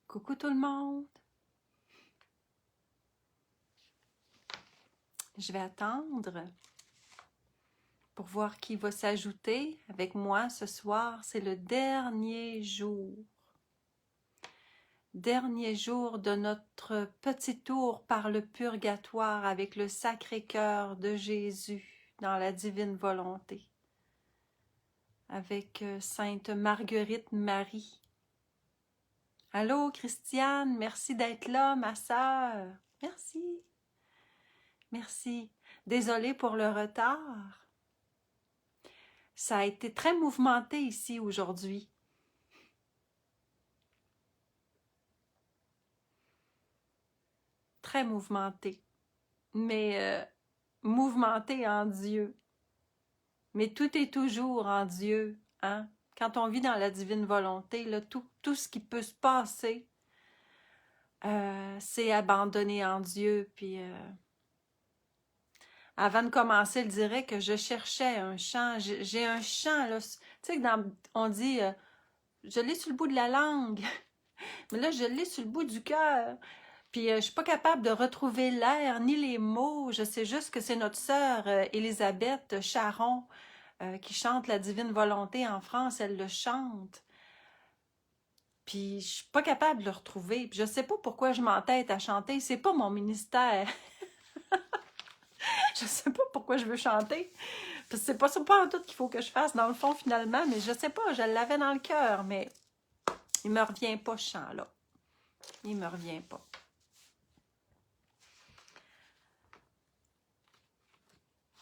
Coucou tout le monde! Je vais attendre pour voir qui va s'ajouter avec moi ce soir. C'est le dernier jour. Dernier jour de notre petit tour par le purgatoire avec le Sacré-Cœur de Jésus dans la divine volonté. Avec Sainte Marguerite Marie. Allô Christiane, merci d'être là ma sœur. Merci. Merci. Désolée pour le retard. Ça a été très mouvementé ici aujourd'hui. Très mouvementé. Mais mouvementé en Dieu. Mais tout est toujours en Dieu. Hein? Quand on vit dans la divine volonté, là, tout ce qui peut se passer, c'est abandonné en Dieu. Puis avant de commencer le direct, je cherchais un chant. J'ai un chant, là. Tu sais, on dit, je l'ai sur le bout de la langue. Mais là, je l'ai sur le bout du cœur. Puis je suis pas capable de retrouver l'air ni les mots. Je sais juste que c'est notre sœur Élisabeth Charon qui chante la Divine Volonté en France. Elle le chante. Puis je suis pas capable de le retrouver. Puis je sais pas pourquoi je m'entête à chanter. C'est pas mon ministère. Je sais pas pourquoi je veux chanter. Parce que c'est pas ça pas en tout qu'il faut que je fasse dans le fond finalement. Mais je sais pas, je l'avais dans le cœur. Mais il me revient pas ce chant-là. Il me revient pas.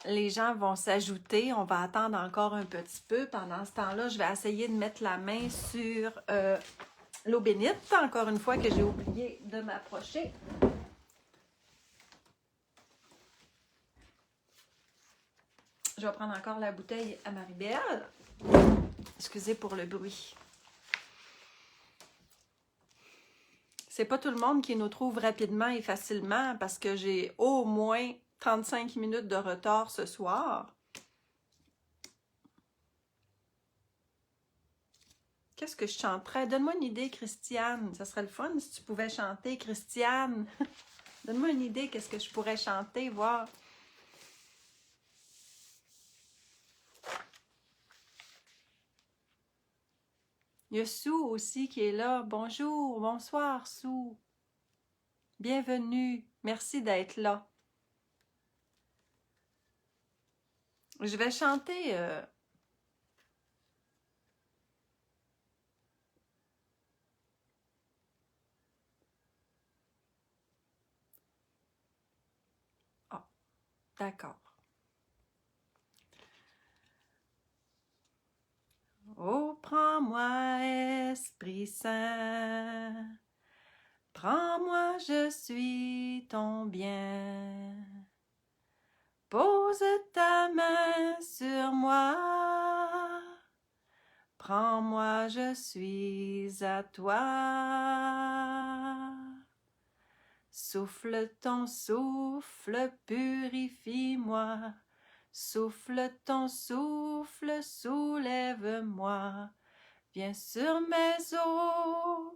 Les gens vont s'ajouter. On va attendre encore un petit peu. Pendant ce temps-là, je vais essayer de mettre la main sur l'eau bénite. Encore une fois que j'ai oublié de m'approcher. Je vais prendre encore la bouteille à Marie-Belle. Excusez pour le bruit. C'est pas tout le monde qui nous trouve rapidement et facilement parce que j'ai au moins 35 minutes de retard ce soir. Qu'est-ce que je chanterais? Donne-moi une idée, Christiane. Ça serait le fun si tu pouvais chanter, Christiane. Donne-moi une idée, qu'est-ce que je pourrais chanter, voir. Il y a Sue aussi qui est là. Bonjour, bonsoir, Sue. Bienvenue. Merci d'être là. Je vais chanter... Ah, d'accord. Oh, prends-moi, Esprit Saint, prends-moi, je suis ton bien. Pose ta main sur moi, prends-moi, je suis à toi. Souffle ton souffle, purifie-moi. Souffle ton souffle, soulève-moi, viens sur mes os,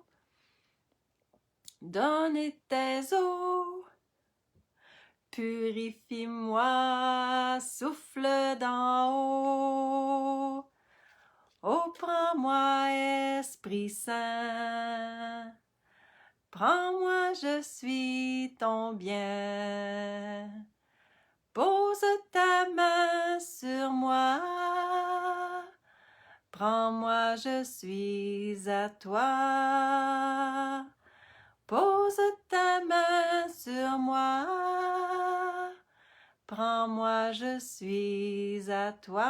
donne tes eaux, purifie-moi, souffle d'en haut. Oh, prends-moi, Esprit Saint, prends-moi, je suis ton bien. Pose ta main sur moi, prends-moi, je suis à toi. Pose ta main sur moi, prends-moi, je suis à toi.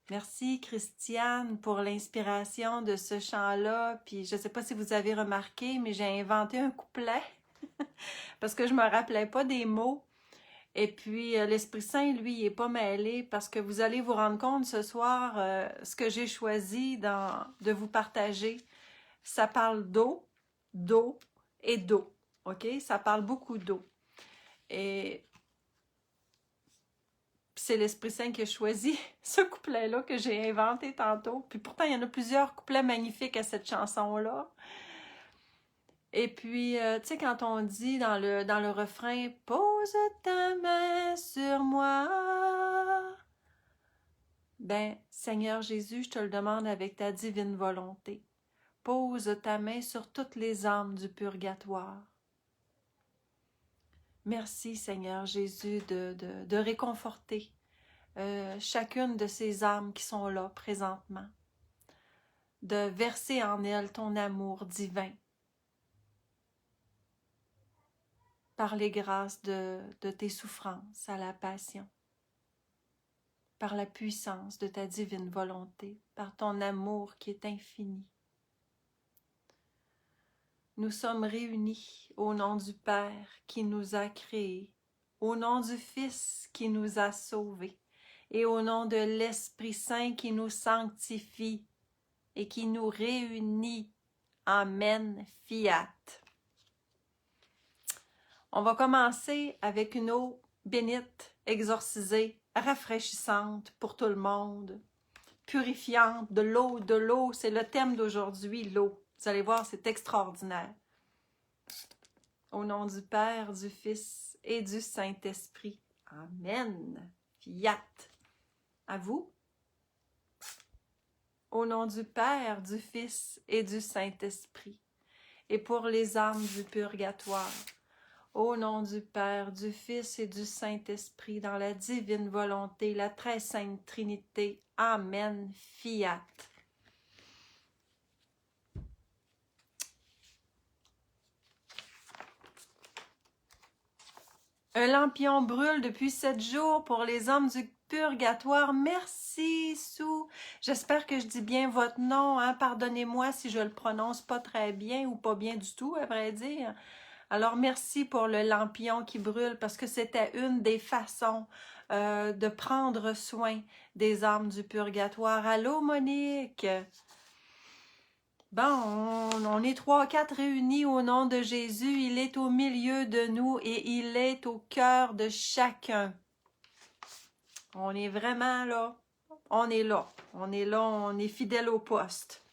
Merci Christiane pour l'inspiration de ce chant-là. Puis je ne sais pas si vous avez remarqué, mais j'ai inventé un couplet. Parce que je me rappelais pas des mots. Et puis, l'Esprit Saint, lui, il n'est pas mêlé parce que vous allez vous rendre compte ce soir, ce que j'ai choisi de vous partager. Ça parle d'eau, d'eau et d'eau. OK? Ça parle beaucoup d'eau. Et c'est l'Esprit Saint qui a choisi ce couplet-là que j'ai inventé tantôt. Puis pourtant, il y en a plusieurs couplets magnifiques à cette chanson-là. Et puis, tu sais, quand on dit dans le refrain « Pose ta main sur moi », ben, Seigneur Jésus, je te le demande avec ta divine volonté. Pose ta main sur toutes les âmes du purgatoire. Merci, Seigneur Jésus, de réconforter chacune de ces âmes qui sont là présentement, de verser en elles ton amour divin par les grâces de tes souffrances à la passion, par la puissance de ta divine volonté, par ton amour qui est infini. Nous sommes réunis au nom du Père qui nous a créés, au nom du Fils qui nous a sauvés, et au nom de l'Esprit Saint qui nous sanctifie et qui nous réunit. Amen, fiat. On va commencer avec une eau bénite, exorcisée, rafraîchissante pour tout le monde, purifiante, de l'eau, c'est le thème d'aujourd'hui, l'eau. Vous allez voir, c'est extraordinaire. Au nom du Père, du Fils et du Saint-Esprit. Amen. Fiat. À vous. Au nom du Père, du Fils et du Saint-Esprit. Et pour les âmes du purgatoire. Au nom du Père, du Fils et du Saint-Esprit, dans la divine volonté, la très sainte Trinité. Amen. Fiat. Un lampion brûle depuis 7 jours pour les hommes du purgatoire. Merci, Sou. J'espère que je dis bien votre nom. Hein? Pardonnez-moi si je le prononce pas très bien ou pas bien du tout, à vrai dire. Alors, merci pour le lampion qui brûle parce que c'était une des façons de prendre soin des âmes du purgatoire. Allô, Monique? Bon, on est 3-4 réunis au nom de Jésus. Il est au milieu de nous et il est au cœur de chacun. On est vraiment là. On est là. On est là, on est fidèle au poste.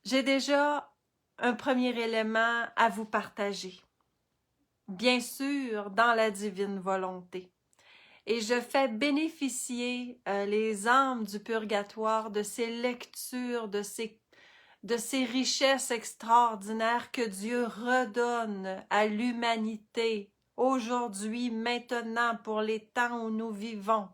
J'ai déjà un premier élément à vous partager. Bien sûr, dans la divine volonté. Et je fais bénéficier les âmes du purgatoire de ces lectures, de ces richesses extraordinaires que Dieu redonne à l'humanité aujourd'hui, maintenant, pour les temps où nous vivons.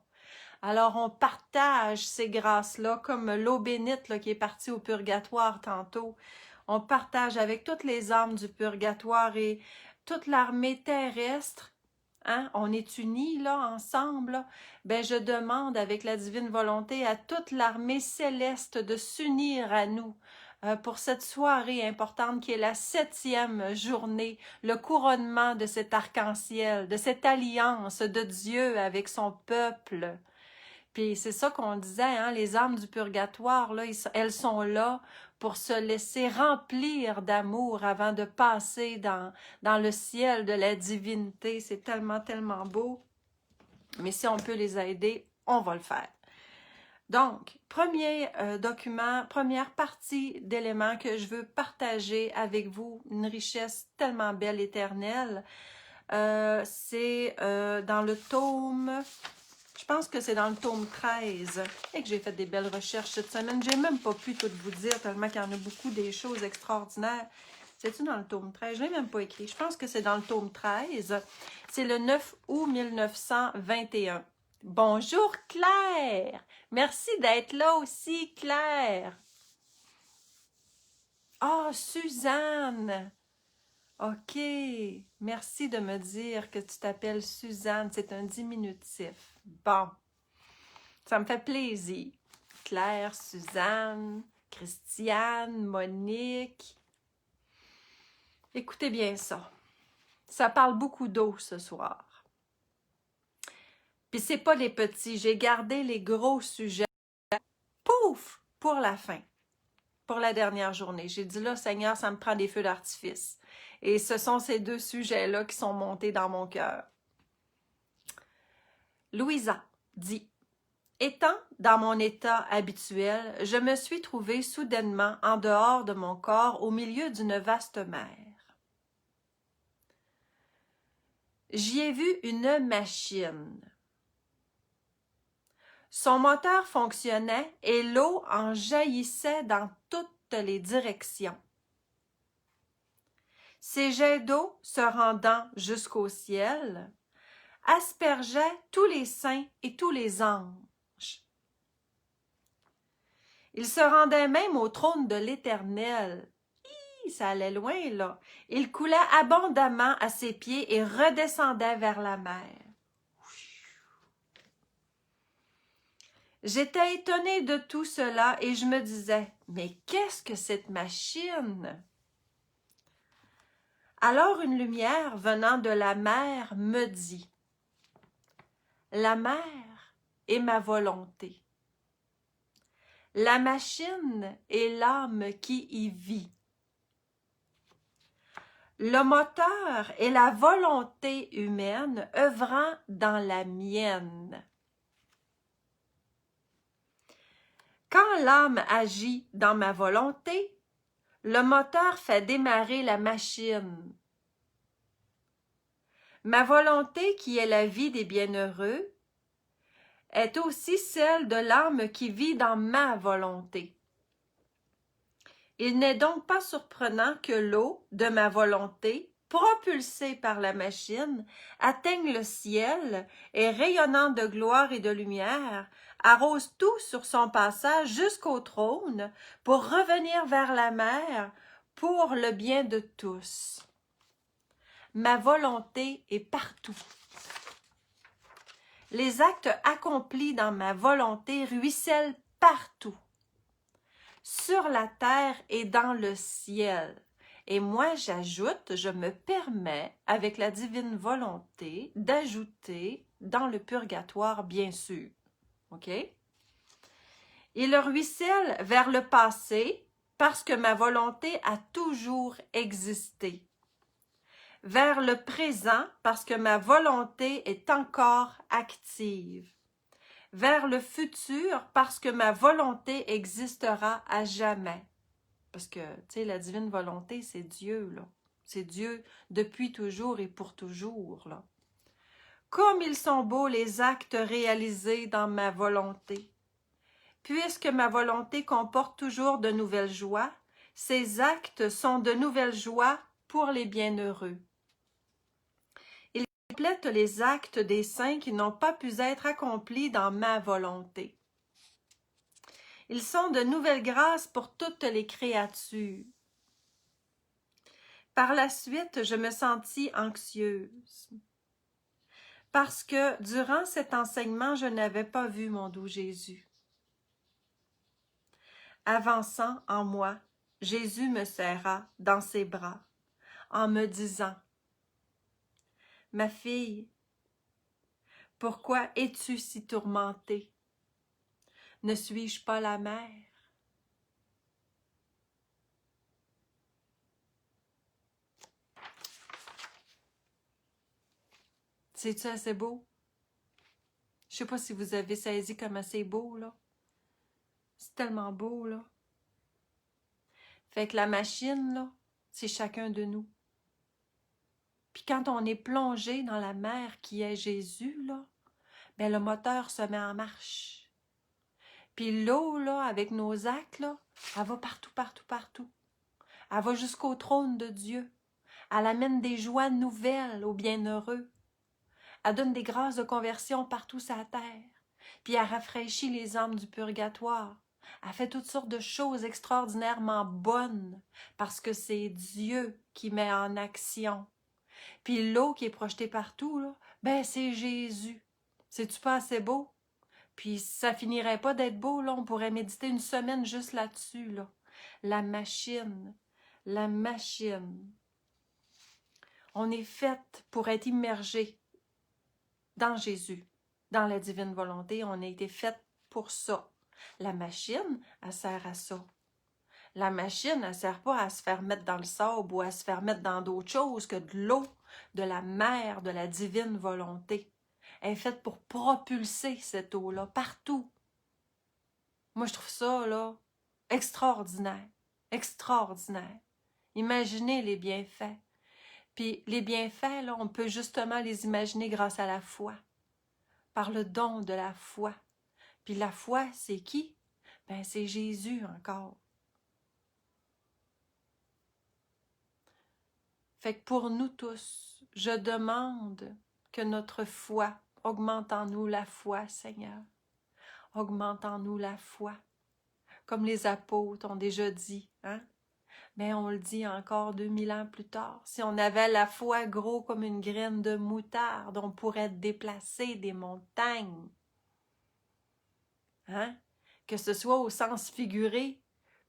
Alors, on partage ces grâces-là, comme l'eau bénite là, qui est partie au purgatoire tantôt. On partage avec toutes les âmes du purgatoire et toute l'armée terrestre. Hein? On est unis là, ensemble. Là. Ben, je demande avec la divine volonté à toute l'armée céleste de s'unir à nous pour cette soirée importante qui est la 7e journée, le couronnement de cet arc-en-ciel, de cette alliance de Dieu avec son peuple. Puis c'est ça qu'on disait, hein, les âmes du purgatoire, là, elles sont là pour se laisser remplir d'amour avant de passer dans le ciel de la divinité. C'est tellement, tellement beau. Mais si on peut les aider, on va le faire. Donc, premier document, première partie d'éléments que je veux partager avec vous, une richesse tellement belle, éternelle, c'est dans le tome... Je pense que c'est dans le tome 13 et que j'ai fait des belles recherches cette semaine. J'ai même pas pu tout vous dire tellement qu'il y en a beaucoup des choses extraordinaires. C'est-tu dans le tome 13? Je l'ai même pas écrit. Je pense que c'est dans le tome 13. C'est le 9 août 1921. Bonjour Claire! Merci d'être là aussi, Claire! Ah, Suzanne! OK. Merci de me dire que tu t'appelles Suzanne. C'est un diminutif. Bon. Ça me fait plaisir. Claire, Suzanne, Christiane, Monique. Écoutez bien ça. Ça parle beaucoup d'eau ce soir. Puis c'est pas les petits. J'ai gardé les gros sujets. Pouf! Pour la fin. Pour la dernière journée. J'ai dit là, Seigneur, ça me prend des feux d'artifice. Et ce sont ces deux sujets-là qui sont montés dans mon cœur. Louisa dit: étant dans mon état habituel, je me suis trouvée soudainement en dehors de mon corps au milieu d'une vaste mer. J'y ai vu une machine. Son moteur fonctionnait et l'eau en jaillissait dans toutes les directions. Ces jets d'eau se rendant jusqu'au ciel aspergeaient tous les saints et tous les anges. Ils se rendaient même au trône de l'Éternel. Ça allait loin, là. Il coulait abondamment à ses pieds et redescendait vers la mer. J'étais étonnée de tout cela et je me disais, mais qu'est-ce que cette machine? Alors une lumière venant de la mer me dit, la mer est ma volonté. La machine est l'âme qui y vit. Le moteur est la volonté humaine œuvrant dans la mienne. Quand l'âme agit dans ma volonté, le moteur fait démarrer la machine. Ma volonté, qui est la vie des bienheureux, est aussi celle de l'âme qui vit dans ma volonté. Il n'est donc pas surprenant que l'eau de ma volonté, propulsée par la machine, atteigne le ciel et, rayonnant de gloire et de lumière, arrose tout sur son passage jusqu'au trône pour revenir vers la mer pour le bien de tous. Ma volonté est partout. Les actes accomplis dans ma volonté ruissellent partout, sur la terre et dans le ciel. Et moi, j'ajoute, je me permets, avec la divine volonté, d'ajouter dans le purgatoire, bien sûr. OK? Il ruisselle vers le passé parce que ma volonté a toujours existé. Vers le présent parce que ma volonté est encore active. Vers le futur parce que ma volonté existera à jamais. Parce que, tu sais, la divine volonté, c'est Dieu, là. C'est Dieu depuis toujours et pour toujours, là. Comme ils sont beaux les actes réalisés dans ma volonté. Puisque ma volonté comporte toujours de nouvelles joies, ces actes sont de nouvelles joies pour les bienheureux. Ils complètent les actes des saints qui n'ont pas pu être accomplis dans ma volonté. Ils sont de nouvelles grâces pour toutes les créatures. Par la suite, je me sentis anxieuse. Parce que durant cet enseignement, je n'avais pas vu mon doux Jésus. Avançant en moi, Jésus me serra dans ses bras, en me disant, « Ma fille, pourquoi es-tu si tourmentée? Ne suis-je pas la mère? » C'est-tu assez beau? Je sais pas si vous avez saisi comme c'est beau, là. C'est tellement beau, là. Fait que la machine, là, c'est chacun de nous. Puis quand on est plongé dans la mer qui est Jésus, là, ben le moteur se met en marche. Puis l'eau, là, avec nos actes, là, elle va partout, partout, partout. Elle va jusqu'au trône de Dieu. Elle amène des joies nouvelles aux bienheureux. Elle donne des grâces de conversion partout sur la terre. Puis elle rafraîchit les âmes du purgatoire. Elle fait toutes sortes de choses extraordinairement bonnes parce que c'est Dieu qui met en action. Puis l'eau qui est projetée partout, là, ben c'est Jésus. C'est-tu pas assez beau? Puis ça finirait pas d'être beau, là. On pourrait méditer une semaine juste là-dessus, là. La machine. La machine. On est fait pour être immergé dans Jésus, dans la divine volonté. On a été fait pour ça. La machine, elle sert à ça. La machine, elle ne sert pas à se faire mettre dans le sable ou à se faire mettre dans d'autres choses que de l'eau, de la mer, de la divine volonté. elle est faite pour propulser cette eau-là partout. Moi, je trouve ça, là, extraordinaire. Extraordinaire. Imaginez les bienfaits. Puis les bienfaits, là, on peut justement les imaginer grâce à la foi. Par le don de la foi. Puis la foi, c'est qui? Ben, c'est Jésus encore. Fait que pour nous tous, je demande que notre foi augmente en nous la foi, Seigneur. Augmente en nous la foi. Comme les apôtres ont déjà dit, hein? Mais on le dit encore 2000 ans plus tard. Si on avait la foi gros comme une graine de moutarde, on pourrait déplacer des montagnes. Hein? Que ce soit au sens figuré,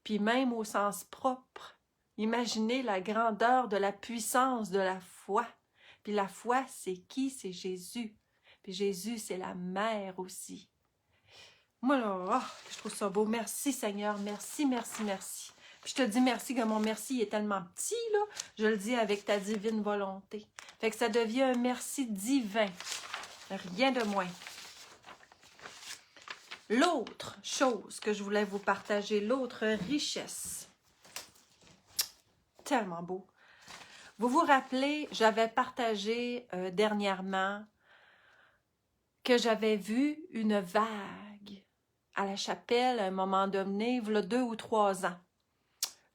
puis même au sens propre. Imaginez la grandeur de la puissance de la foi. Puis la foi, c'est qui? C'est Jésus. Puis Jésus, c'est la mère aussi. Moi, là, oh, je trouve ça beau. Merci, Seigneur. Merci, merci, merci. Puis je te dis merci que mon merci est tellement petit, là. Je le dis avec ta divine volonté. Fait que ça devient un merci divin. Rien de moins. L'autre chose que je voulais vous partager, l'autre richesse. Tellement beau. Vous vous rappelez, j'avais partagé dernièrement que j'avais vu une vague à la chapelle à un moment donné, il y a 2 ou 3 ans.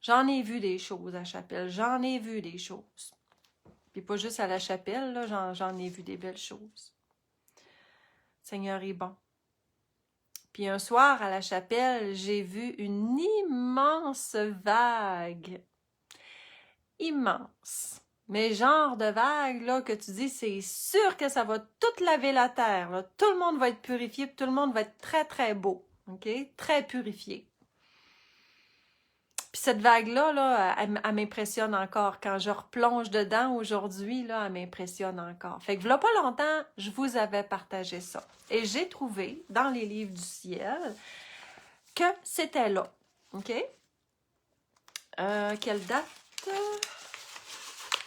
J'en ai vu des choses à la chapelle, j'en ai vu des choses. Puis pas juste à la chapelle, j'en ai vu des belles choses. Seigneur est bon. Puis un soir, à la chapelle, j'ai vu une immense vague. Immense. Mais genre de vague, là, que tu dis, c'est sûr que ça va tout laver la terre. Là. Tout le monde va être purifié, puis tout le monde va être très, très beau. OK? Très purifié. Puis cette vague-là, là, elle m'impressionne encore. Quand je replonge dedans aujourd'hui, là, elle m'impressionne encore. Fait que voilà pas longtemps, je vous avais partagé ça. Et j'ai trouvé, dans les livres du ciel, que c'était là. OK? Quelle date?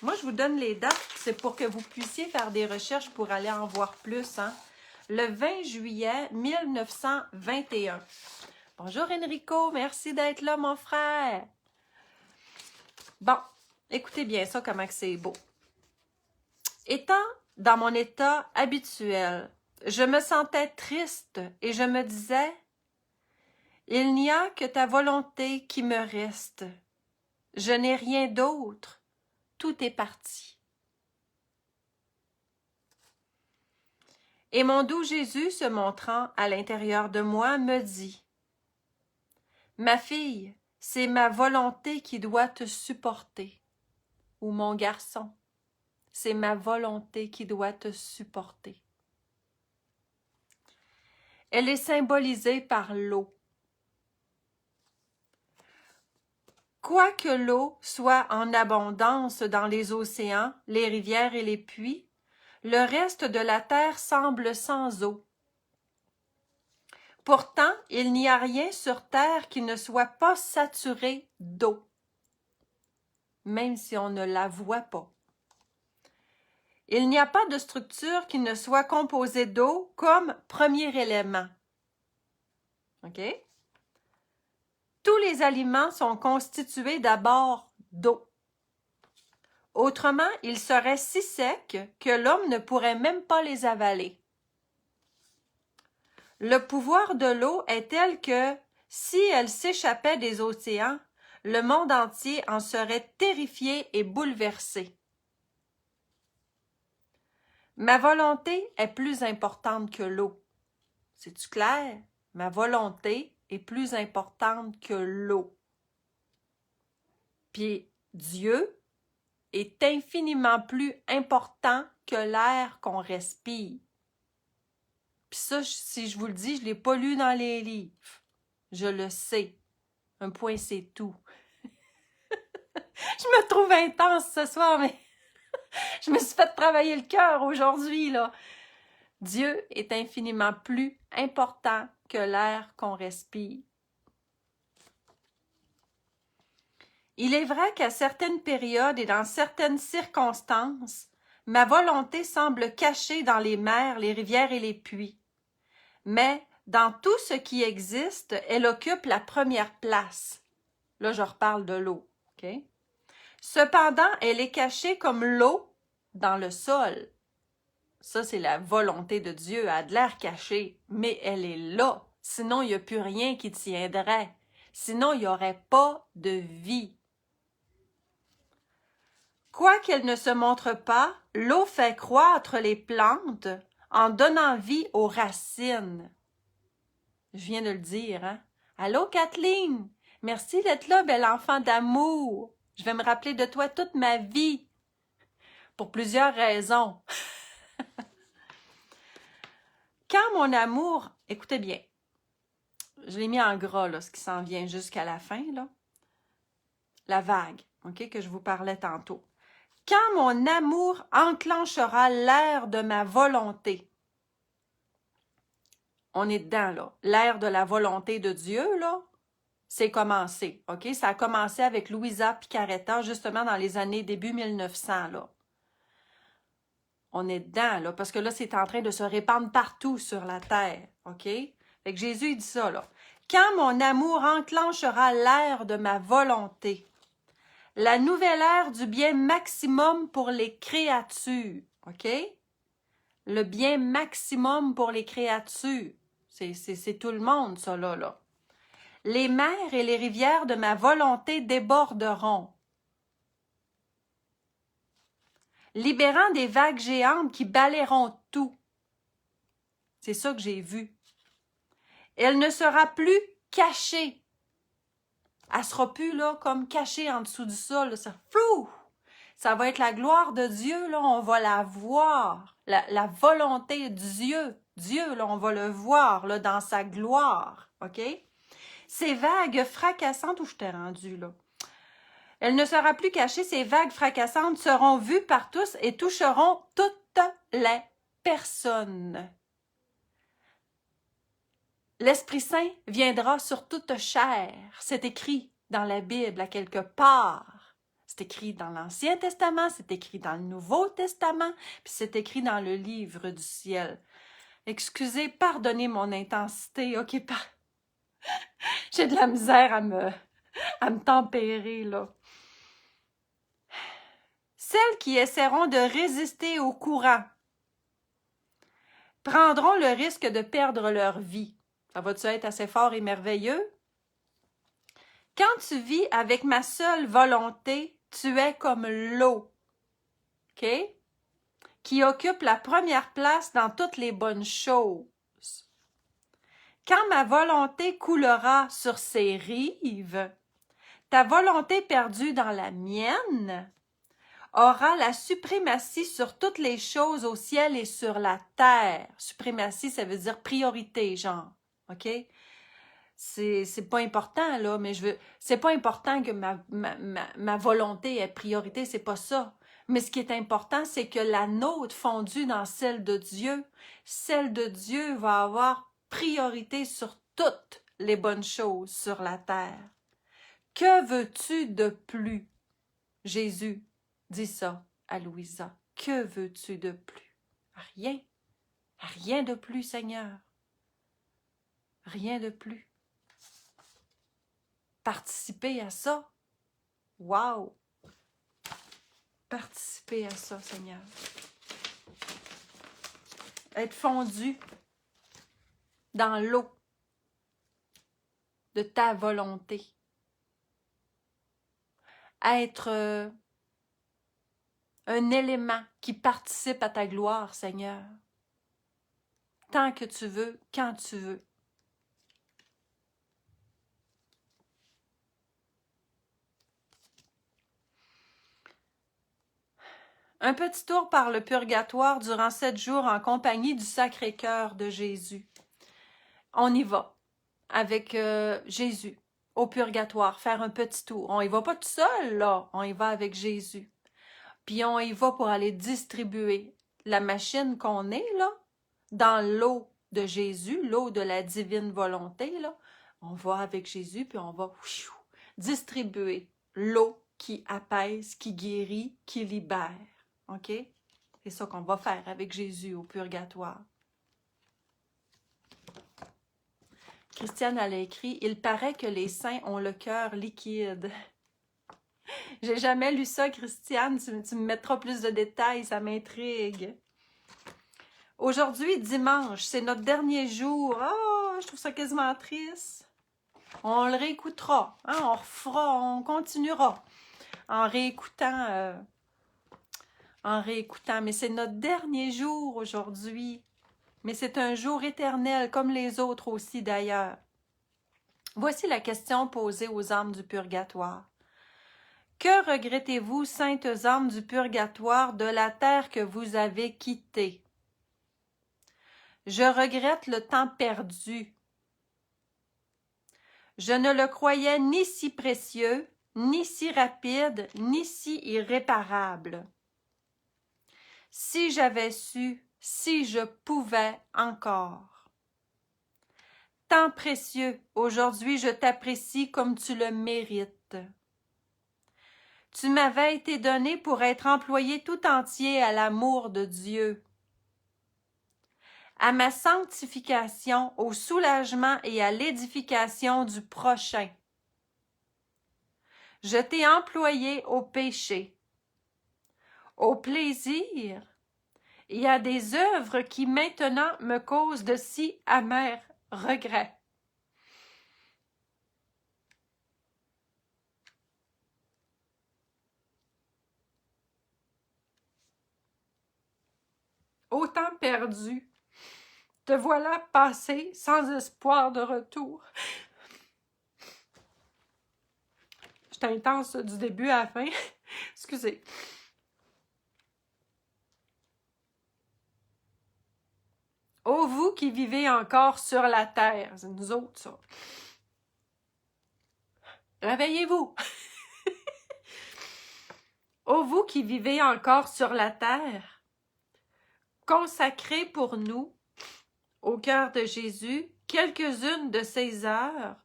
Moi, je vous donne les dates. C'est pour que vous puissiez faire des recherches pour aller en voir plus. Hein? Le 20 juillet 1921. Bonjour Enrico, merci d'être là, mon frère. Bon, écoutez bien ça, comment c'est beau. Étant dans mon état habituel, je me sentais triste et je me disais, il n'y a que ta volonté qui me reste. Je n'ai rien d'autre, tout est parti. Et mon doux Jésus, se montrant à l'intérieur de moi, me dit, ma fille, c'est ma volonté qui doit te supporter. Ou mon garçon, c'est ma volonté qui doit te supporter. Elle est symbolisée par l'eau. Quoique l'eau soit en abondance dans les océans, les rivières et les puits, le reste de la terre semble sans eau. Pourtant, il n'y a rien sur terre qui ne soit pas saturé d'eau, même si on ne la voit pas. Il n'y a pas de structure qui ne soit composée d'eau comme premier élément. OK? Tous les aliments sont constitués d'abord d'eau. Autrement, ils seraient si secs que l'homme ne pourrait même pas les avaler. Le pouvoir de l'eau est tel que, si elle s'échappait des océans, le monde entier en serait terrifié et bouleversé. Ma volonté est plus importante que l'eau. C'est-tu clair? Ma volonté est plus importante que l'eau. Puis Dieu est infiniment plus important que l'air qu'on respire. Puis ça, si je vous le dis, je ne l'ai pas lu dans les livres. Je le sais. Un point, c'est tout. Je me trouve intense ce soir, mais je me suis fait travailler le cœur aujourd'hui, là. Dieu est infiniment plus important que l'air qu'on respire. Il est vrai qu'à certaines périodes et dans certaines circonstances, Ma volonté semble cachée dans les mers, les rivières et les puits. Mais dans tout ce qui existe, elle occupe la première place. Là, je reparle de l'eau. Okay? Cependant, elle est cachée comme l'eau dans le sol. Ça, c'est la volonté de Dieu. Elle a de l'air cachée, mais elle est là. Sinon, il n'y a plus rien qui tiendrait. Sinon, il n'y aurait pas de vie. Quoiqu'elle ne se montre pas, l'eau fait croître les plantes en donnant vie aux racines. Je viens de le dire, hein? Allô, Kathleen? Merci d'être là, bel enfant d'amour. Je vais me rappeler de toi toute ma vie. Pour plusieurs raisons. Quand mon amour... Écoutez bien. Je l'ai mis en gras, là, ce qui s'en vient jusqu'à la fin, là. La vague, OK, que je vous parlais tantôt. Quand mon amour enclenchera l'ère de ma volonté. On est dedans, là. L'ère de la volonté de Dieu, là, c'est commencé, OK? Ça a commencé avec Louisa Picaretta, justement dans les années début 1900, là. On est dedans, là, parce que là, c'est en train de se répandre partout sur la terre, OK? Fait que Jésus, il dit ça, là. Quand mon amour enclenchera l'ère de ma volonté, la nouvelle ère du bien maximum pour les créatures, OK? Le bien maximum pour les créatures. C'est tout le monde, ça, là. Les mers et les rivières de ma volonté déborderont, libérant des vagues géantes qui balayeront tout. C'est ça que j'ai vu. Elle ne sera plus cachée. Elle sera plus, là, comme cachée en dessous du sol. Là, ça, flou! Ça va être la gloire de Dieu, là, on va la voir. La volonté de Dieu. Dieu, là, on va le voir, là, dans sa gloire. OK? Ces vagues fracassantes, où je t'ai rendu, là? Elle ne sera plus cachée, ces vagues fracassantes seront vues par tous et toucheront toutes les personnes. L'Esprit Saint viendra sur toute chair. C'est écrit dans la Bible à quelque part. C'est écrit dans l'Ancien Testament, c'est écrit dans le Nouveau Testament, puis c'est écrit dans le livre du ciel. Excusez, pardonnez mon intensité, ok? J'ai de la misère à me tempérer, là. Celles qui essaieront de résister au courant prendront le risque de perdre leur vie. Ça va-tu être assez fort et merveilleux? Quand tu vis avec ma seule volonté, tu es comme l'eau, OK? Qui occupe la première place dans toutes les bonnes choses. Quand ma volonté coulera sur ses rives, ta volonté perdue dans la mienne aura la suprématie sur toutes les choses au ciel et sur la terre. Suprématie, ça veut dire priorité, genre, OK? C'est pas important, là, mais c'est pas important que ma volonté ait priorité, c'est pas ça. Mais ce qui est important, c'est que la nôtre fondue dans celle de Dieu va avoir priorité sur toutes les bonnes choses sur la terre. Que veux-tu de plus? Jésus dit ça à Louisa. Que veux-tu de plus? Rien. Rien de plus, Seigneur. Rien de plus. Participer à ça. Wow! Participer à ça, Seigneur. Être fondu dans l'eau de ta volonté. Être un élément qui participe à ta gloire, Seigneur. Tant que tu veux, quand tu veux. Un petit tour par le purgatoire durant 7 jours en compagnie du Sacré-Cœur de Jésus. On y va avec Jésus au purgatoire, faire un petit tour. On y va pas tout seul, là. On y va avec Jésus. Puis on y va pour aller distribuer la machine qu'on est, là, dans l'eau de Jésus, l'eau de la divine volonté, là. On va avec Jésus, puis on va distribuer l'eau qui apaise, qui guérit, qui libère. OK? C'est ça qu'on va faire avec Jésus au purgatoire. Christiane, elle a écrit « Il paraît que les saints ont le cœur liquide. » J'ai jamais lu ça, Christiane. Tu me mettras plus de détails, ça m'intrigue. Aujourd'hui, dimanche, c'est notre dernier jour. Oh, je trouve ça quasiment triste. On le réécoutera, hein, on refera, on continuera en réécoutant. Mais c'est notre dernier jour aujourd'hui. Mais c'est un jour éternel, comme les autres aussi d'ailleurs. Voici la question posée aux âmes du purgatoire. Que regrettez-vous, saintes âmes du purgatoire, de la terre que vous avez quittée? Je regrette le temps perdu. Je ne le croyais ni si précieux, ni si rapide, ni si irréparable. Si j'avais su, si je pouvais encore. Temps précieux, aujourd'hui je t'apprécie comme tu le mérites. Tu m'avais été donné pour être employé tout entier à l'amour de Dieu, à ma sanctification, au soulagement et à l'édification du prochain. Je t'ai employé au péché, au plaisir et à des œuvres qui maintenant me causent de si amers regrets. Au temps perdu, te voilà passé sans espoir de retour. J'étais intense du début à la fin. Excusez. Ô vous qui vivez encore sur la terre, c'est nous autres ça. Réveillez-vous. Ô vous qui vivez encore sur la terre, consacrez pour nous, au cœur de Jésus, quelques-unes de ces heures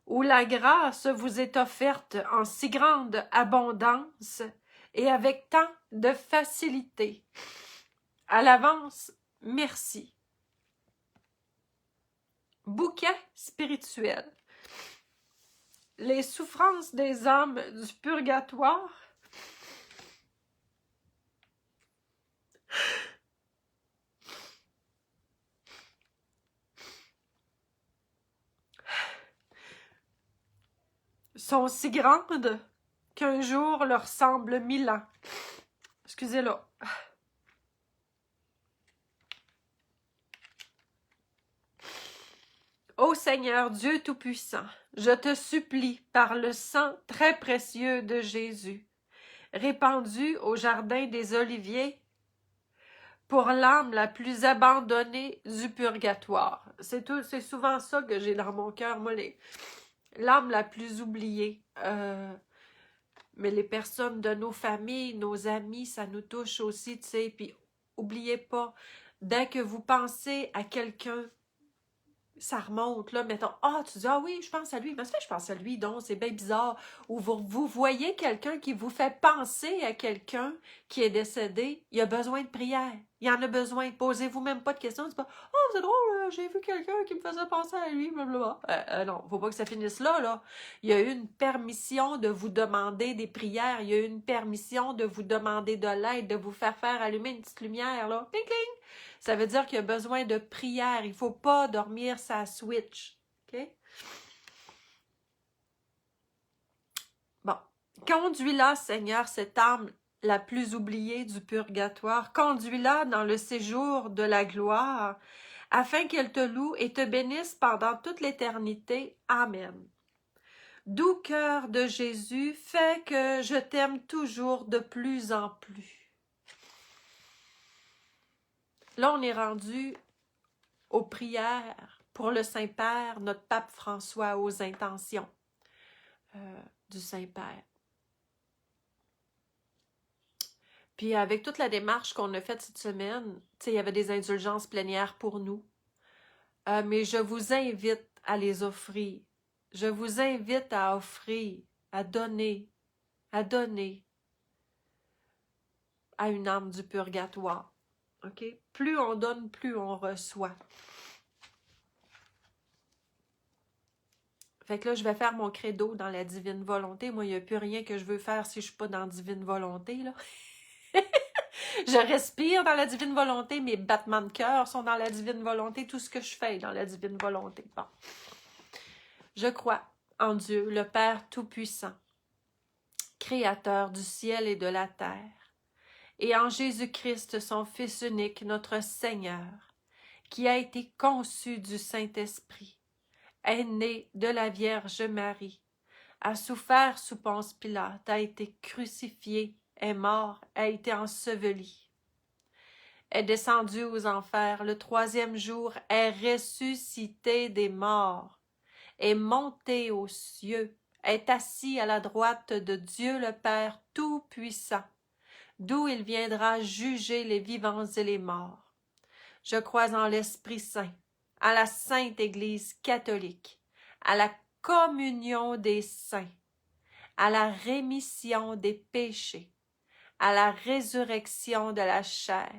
où la grâce vous est offerte en si grande abondance et avec tant de facilité. À l'avance, merci. Bouquet spirituel. Les souffrances des âmes du purgatoire sont si grandes qu'un jour leur semble 1000 ans. Excusez-là. Ô Seigneur Dieu Tout-Puissant, je te supplie par le sang très précieux de Jésus, répandu au jardin des Oliviers, pour l'âme la plus abandonnée du purgatoire. C'est souvent ça que j'ai dans mon cœur, moi, l'âme la plus oubliée. Mais les personnes de nos familles, nos amis, ça nous touche aussi, tu sais. Puis, oubliez pas, dès que vous pensez à quelqu'un, ça remonte, là, mettons, tu dis, oui, je pense à lui, mais ça fait je pense à lui, donc c'est bien bizarre, ou vous voyez quelqu'un qui vous fait penser à quelqu'un qui est décédé, il a besoin de prière, il en a besoin, posez-vous même pas de questions, dites pas, c'est drôle, j'ai vu quelqu'un qui me faisait penser à lui, blablabla. Non, faut pas que ça finisse là, il y a eu une permission de vous demander des prières, il y a eu une permission de vous demander de l'aide, de vous faire allumer une petite lumière, là, cling, cling. Ça veut dire qu'il y a besoin de prière. Il ne faut pas dormir sa switch. OK? Bon. Conduis-la, Seigneur, cette âme la plus oubliée du purgatoire. Conduis-la dans le séjour de la gloire, afin qu'elle te loue et te bénisse pendant toute l'éternité. Amen. Doux cœur de Jésus, fais que je t'aime toujours de plus en plus. Là, on est rendu aux prières pour le Saint-Père, notre pape François, aux intentions du Saint-Père. Puis avec toute la démarche qu'on a faite cette semaine, tu sais, il y avait des indulgences plénières pour nous. Mais je vous invite à les offrir. Je vous invite à offrir, à donner, à une âme du purgatoire. OK? Plus on donne, plus on reçoit. Fait que là, je vais faire mon credo dans la divine volonté. Moi, il n'y a plus rien que je veux faire si je ne suis pas dans la divine volonté, là. Je respire dans la divine volonté, mes battements de cœur sont dans la divine volonté, tout ce que je fais est dans la divine volonté. Bon. Je crois en Dieu, le Père Tout-Puissant, Créateur du ciel et de la terre, et en Jésus-Christ, son Fils unique, notre Seigneur, qui a été conçu du Saint-Esprit, est né de la Vierge Marie, a souffert sous Ponce Pilate, a été crucifié, est mort, a été enseveli, est descendu aux enfers, le troisième jour est ressuscité des morts, est monté aux cieux, est assis à la droite de Dieu le Père Tout-Puissant, d'où il viendra juger les vivants et les morts. Je crois en l'Esprit Saint, à la Sainte Église catholique, à la communion des saints, à la rémission des péchés, à la résurrection de la chair,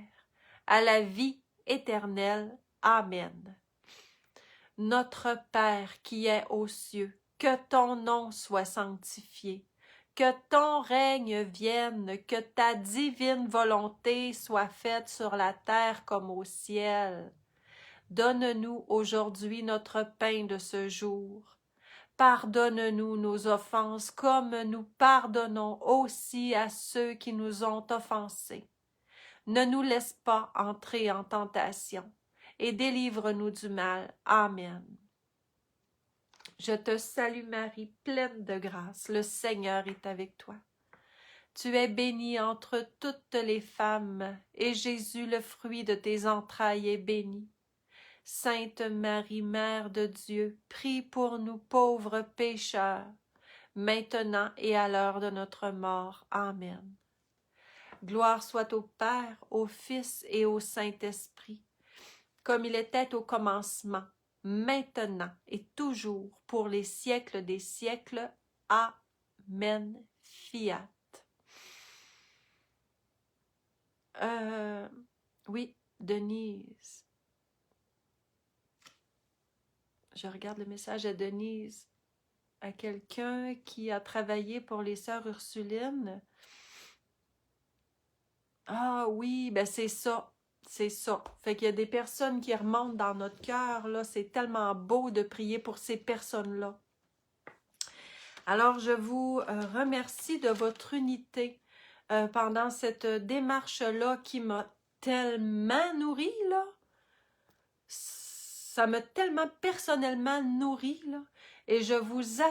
à la vie éternelle. Amen. Notre Père qui es aux cieux, que ton nom soit sanctifié, que ton règne vienne, que ta divine volonté soit faite sur la terre comme au ciel. Donne-nous aujourd'hui notre pain de ce jour. Pardonne-nous nos offenses comme nous pardonnons aussi à ceux qui nous ont offensés. Ne nous laisse pas entrer en tentation et délivre-nous du mal. Amen. Je te salue Marie, pleine de grâce, le Seigneur est avec toi. Tu es bénie entre toutes les femmes, et Jésus, le fruit de tes entrailles, est béni. Sainte Marie, Mère de Dieu, prie pour nous pauvres pécheurs, maintenant et à l'heure de notre mort. Amen. Gloire soit au Père, au Fils et au Saint-Esprit, comme il était au commencement, maintenant et toujours, pour les siècles des siècles. Amen. Fiat. Oui, Denise. Je regarde le message à Denise, à quelqu'un qui a travaillé pour les sœurs Ursulines. Ah oui, ben c'est ça. C'est ça. Fait qu'il y a des personnes qui remontent dans notre cœur, là. C'est tellement beau de prier pour ces personnes-là. Alors, je vous remercie de votre unité pendant cette démarche-là qui m'a tellement nourrie, là. Ça m'a tellement personnellement nourrie, là. Et je vous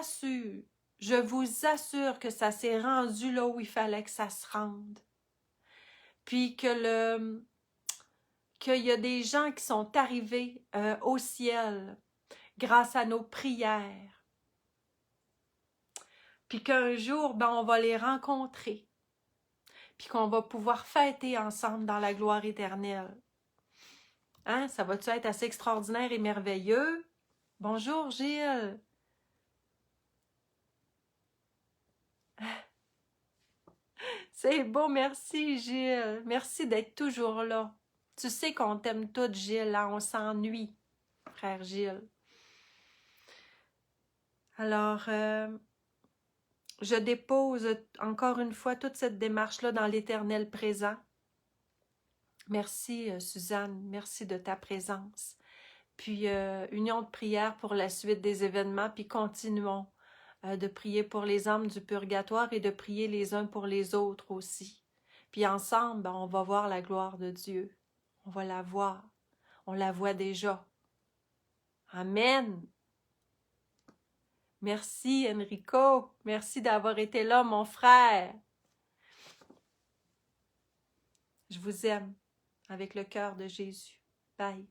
assure que ça s'est rendu là où il fallait que ça se rende. Puis que qu'il y a des gens qui sont arrivés au ciel grâce à nos prières. Puis qu'un jour, ben, on va les rencontrer. Puis qu'on va pouvoir fêter ensemble dans la gloire éternelle. Hein? Ça va-tu être assez extraordinaire et merveilleux? Bonjour, Gilles. C'est beau, merci, Gilles. Merci d'être toujours là. Tu sais qu'on t'aime toutes, Gilles, là, on s'ennuie, frère Gilles. Alors, je dépose encore une fois toute cette démarche-là dans l'éternel présent. Merci, Suzanne, merci de ta présence. Puis, union de prière pour la suite des événements, puis continuons de prier pour les âmes du purgatoire et de prier les uns pour les autres aussi. Puis ensemble, ben, on va voir la gloire de Dieu. On va la voir. On la voit déjà. Amen. Merci, Enrico. Merci d'avoir été là, mon frère. Je vous aime avec le cœur de Jésus. Bye.